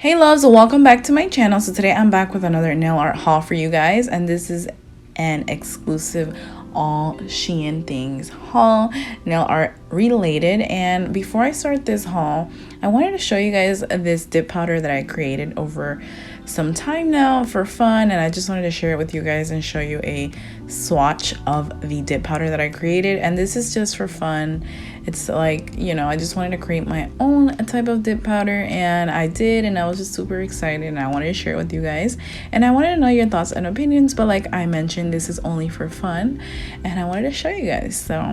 Hey loves, welcome back to my channel. So today I'm back with another nail art haul for you guys, and this is an exclusive all Shein things haul, nail art related. And before I start this haul, I wanted to show you guys this dip powder that I created over some time now for fun, and I just wanted to share it with you guys and show you a swatch of the dip powder that I created. And this is just for fun. It's like, you know, I just wanted to create my own type of dip powder, and I did, and I was just super excited, and I wanted to share it with you guys. And I wanted to know your thoughts and opinions, but like I mentioned, this is only for fun, and I wanted to show you guys. So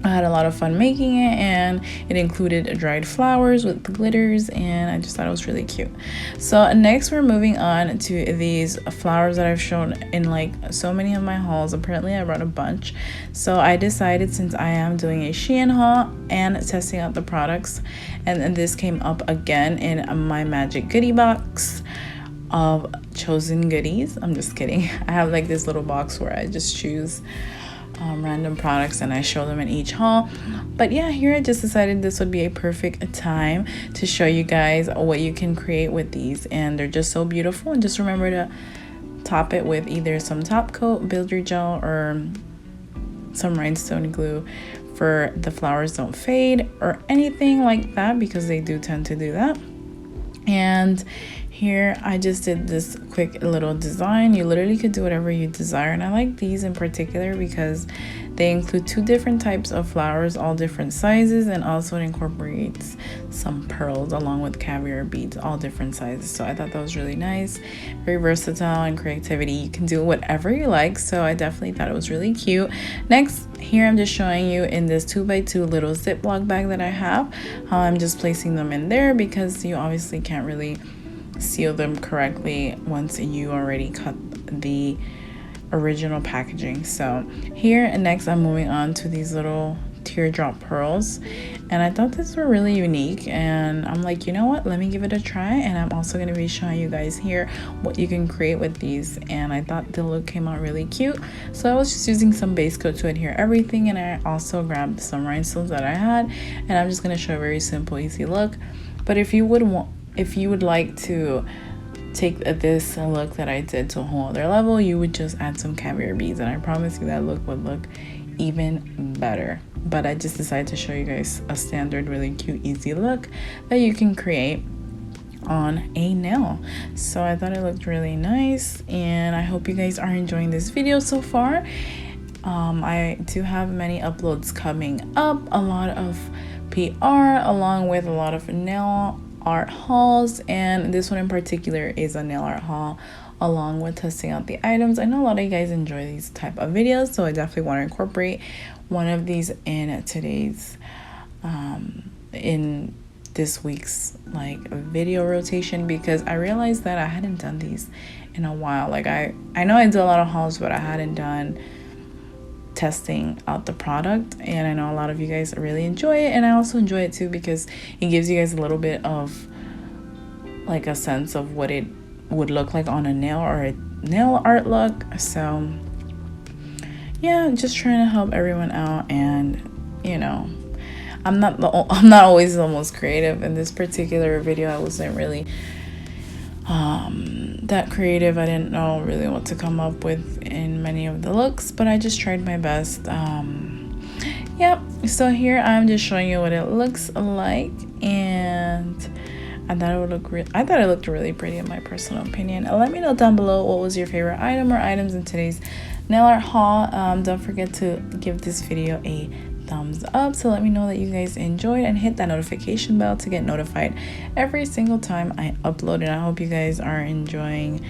I had a lot of fun making it, and it included dried flowers with glitters, and I just thought it was really cute. So next we're moving on to these flowers that I've shown in like so many of my hauls. Apparently I brought a bunch, so I decided, since I am doing a Shein haul and testing out the products, and this came up again in my magic goodie box of chosen goodies. I'm just kidding. I have like this little box where I just choose random products and I show them in each haul. But yeah, here I just decided this would be a perfect time to show you guys what you can create with these, and they're just so beautiful. And just remember to top it with either some top coat, builder gel, or some rhinestone glue for the flowers don't fade or anything like that, because they do tend to do that. And here I just did this quick little design. You literally could do whatever you desire, and I like these in particular because they include two different types of flowers, all different sizes, and also it incorporates some pearls along with caviar beads, all different sizes. So I thought that was really nice, very versatile, and creativity. You can do whatever you like, so I definitely thought it was really cute. Next, here I'm just showing you in this 2x2 little Ziploc bag that I have how I'm just placing them in there, because you obviously can't really seal them correctly once you already cut the original packaging. So here, and next I'm moving on to these little teardrop pearls, and I thought these were really unique, and I'm like, you know what, let me give it a try. And I'm also going to be showing you guys here what you can create with these, and I thought the look came out really cute. So I was just using some base coat to adhere everything, and I also grabbed some rhinestones that I had, and I'm just going to show a very simple, easy look. But if you would like to take this look that I did to a whole other level, you would just add some caviar beads, and I promise you that look would look even better. But I just decided to show you guys a standard, really cute, easy look that you can create on a nail. So I thought it looked really nice, and I hope you guys are enjoying this video so far. I do have many uploads coming up, a lot of PR along with a lot of nail art hauls, and this one in particular is a nail art haul along with testing out the items. I know a lot of you guys enjoy these type of videos, so I definitely want to incorporate one of these in today's in this week's like video rotation, because I realized that I hadn't done these in a while. Like I know I do a lot of hauls, but I hadn't done testing out the product, and I know a lot of you guys really enjoy it, and I also enjoy it too because it gives you guys a little bit of like a sense of what it would look like on a nail or a nail art look. So yeah, just trying to help everyone out, and you know, I'm not always the most creative. In this particular video, I wasn't really that creative. I didn't know really what to come up with in many of the looks, but I just tried my best. Yeah, so here I'm just showing you what it looks like, and I thought it looked really pretty in my personal opinion. Let me know down below what was your favorite item or items in today's nail art haul. Don't forget to give this video a thumbs up to let me know that you guys enjoyed, and hit that notification bell to get notified every single time I upload. And I hope you guys are enjoying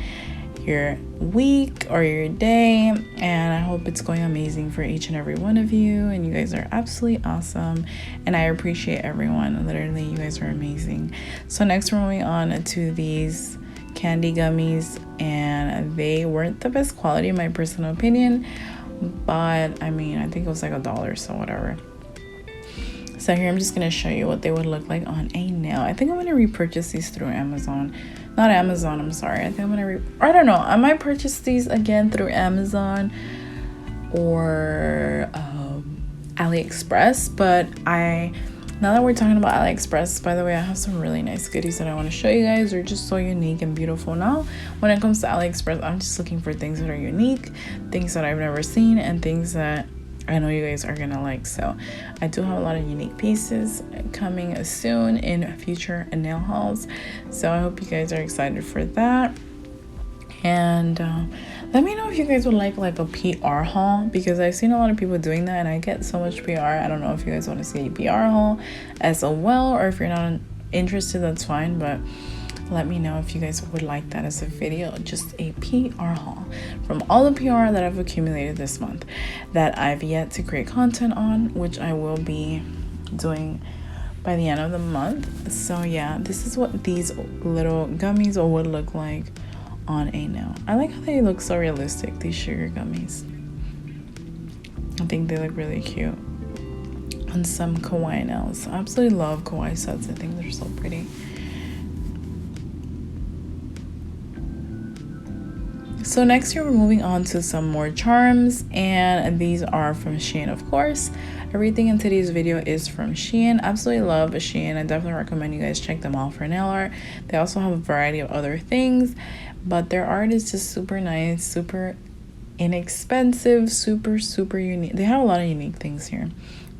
your week or your day, and I hope it's going amazing for each and every one of you, and you guys are absolutely awesome, and I appreciate everyone. Literally, you guys are amazing. So next we're moving on to these candy gummies, and they weren't the best quality in my personal opinion, but I mean, I think it was like $1, so whatever. So here I'm just gonna show you what they would look like on a nail. I think I'm gonna repurchase these through Amazon. Not Amazon, I'm sorry. I think I'm gonna I don't know. I might purchase these again through Amazon or AliExpress, but I Now that we're talking about AliExpress, by the way, I have some really nice goodies that I want to show you guys. They're just so unique and beautiful. Now, when it comes to AliExpress, I'm just looking for things that are unique, things that I've never seen, and things that I know you guys are gonna like. So I do have a lot of unique pieces coming soon in future nail hauls. So I hope you guys are excited for that. And let me know if you guys would like a PR haul, because I've seen a lot of people doing that and I get so much PR. I don't know if you guys want to see a PR haul as well, or if you're not interested, that's fine, but let me know if you guys would like that as a video, just a PR haul from all the PR that I've accumulated this month that I've yet to create content on, which I will be doing by the end of the month. So yeah, this is what these little gummies would look like on a nail. I like how they look so realistic, these sugar gummies. I think they look really cute on some kawaii nails. I absolutely love kawaii sets. I think they're so pretty. So next here we're moving on to some more charms, and these are from Shein, of course. Everything in today's video is from Shein. Absolutely love Shein. I definitely recommend you guys check them out for nail art. They also have a variety of other things, but their art is just super nice, super inexpensive, super unique. They have a lot of unique things here.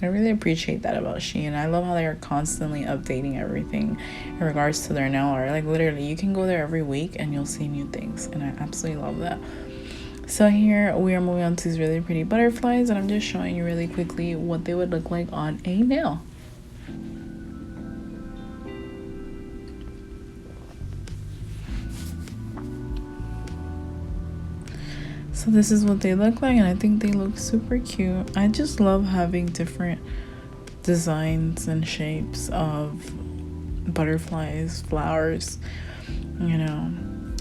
I really appreciate that about Shein. I love how they are constantly updating everything in regards to their nail art. Like literally, you can go there every week and you'll see new things, and I absolutely love that. So here we are moving on to these really pretty butterflies, and I'm just showing you really quickly what they would look like on a nail. So this is what they look like, and I think they look super cute. I just love having different designs and shapes of butterflies, flowers, you know,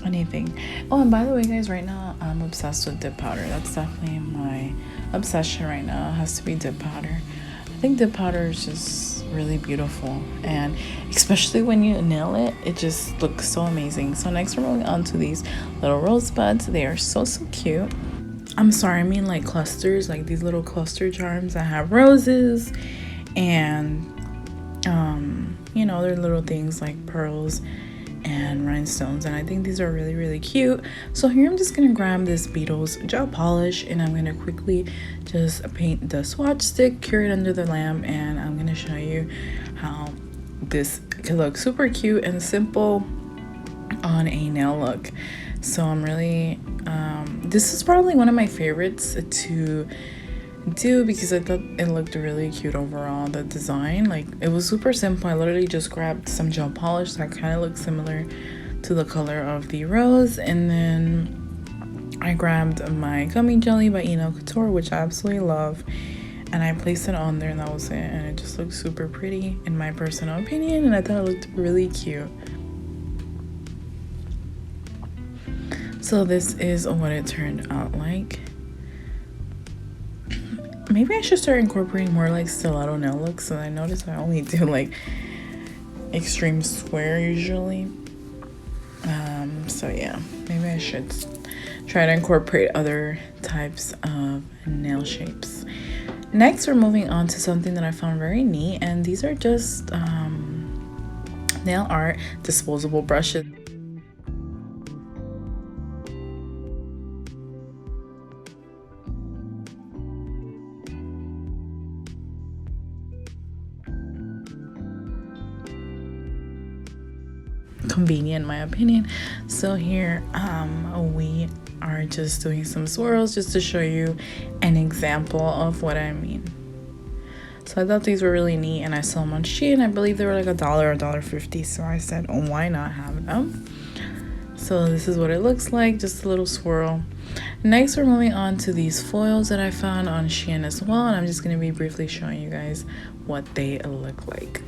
anything. Oh, and by the way, guys, right now I'm obsessed with dip powder. That's definitely my obsession right now. It has to be dip powder. I think dip powder is just really beautiful, and especially when you nail it, it just looks so amazing. So next we're moving on to these little rosebuds. They are so cute. I'm sorry, I mean like clusters, like these little cluster charms that have roses and you know, they're little things like pearls and rhinestones, and I think these are really cute. So here I'm just gonna grab this Beetles gel polish, and I'm gonna quickly just paint the swatch stick, cure it under the lamp, and I'm gonna show you how this could look super cute and simple on a nail look. So I'm really this is probably one of my favorites to do because I thought it looked really cute overall. The design, like, it was super simple. I literally just grabbed some gel polish that kind of looks similar to the color of the rose, and then I grabbed my gummy jelly by Couture, which I absolutely love, and I placed it on there, and that was it. And it just looks super pretty in my personal opinion, and I thought it looked really cute. So this is what it turned out like. Maybe I should start incorporating more like stiletto nail looks, and I noticed I only do like extreme square usually. So yeah, maybe I should try to incorporate other types of nail shapes. Next, we're moving on to something that I found very neat, and these are just nail art disposable brushes. Convenient in my opinion. So here we are just doing some swirls just to show you an example of what I mean. So I thought these were really neat, and I saw them on Shein. I believe they were like $1 or $1.50, so I said, oh, why not have them? So this is what it looks like, just a little swirl. Next, we're moving on to these foils that I found on Shein as well, and I'm just going to be briefly showing you guys what they look like.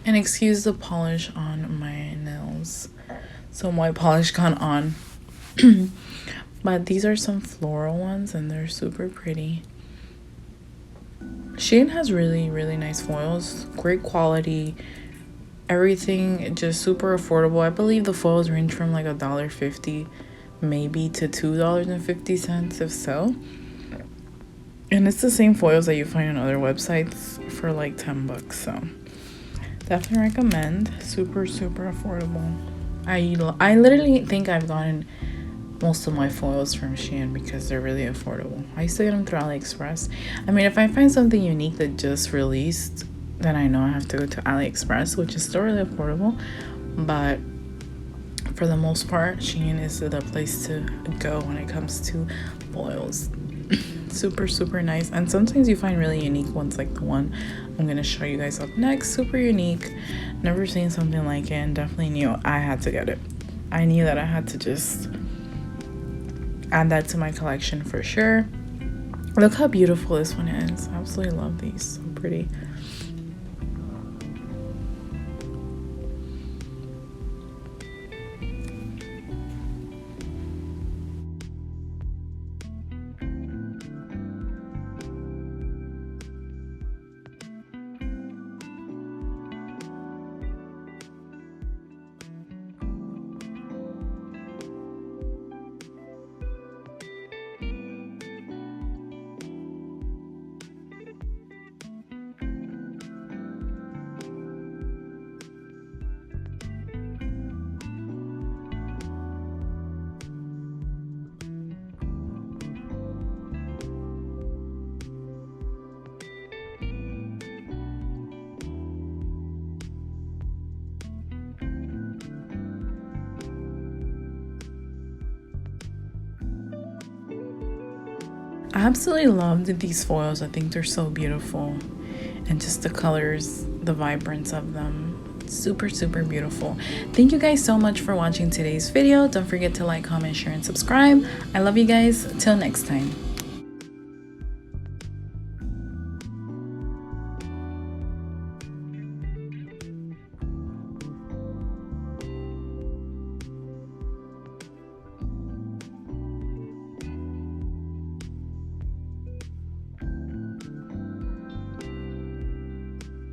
And excuse the polish on my nails. Some white polish gone on. But these are some floral ones, and they're super pretty. Shein has really nice foils. Great quality. Everything just super affordable. I believe the foils range from like $1.50 maybe to $2.50 if so. And it's the same foils that you find on other websites for like 10 bucks. So definitely recommend. Super, super affordable. I literally think I've gotten most of my foils from Shein because they're really affordable. I used to get them through AliExpress. I mean, if I find something unique that just released, then I know I have to go to AliExpress, which is still really affordable. But for the most part, Shein is the place to go when it comes to foils. Super, super nice. And sometimes you find really unique ones, like the one I'm gonna show you guys up next. Super unique. Never seen something like it, and definitely knew I had to get it. I knew that I had to just add that to my collection for sure. Look how beautiful this one is. I absolutely love these. So pretty. I absolutely loved these foils. I think they're so beautiful, and just the colors, the vibrance of them, super, super beautiful. Thank you guys so much for watching today's video. Don't forget to like, comment, share, and subscribe. I love you guys. Till next time.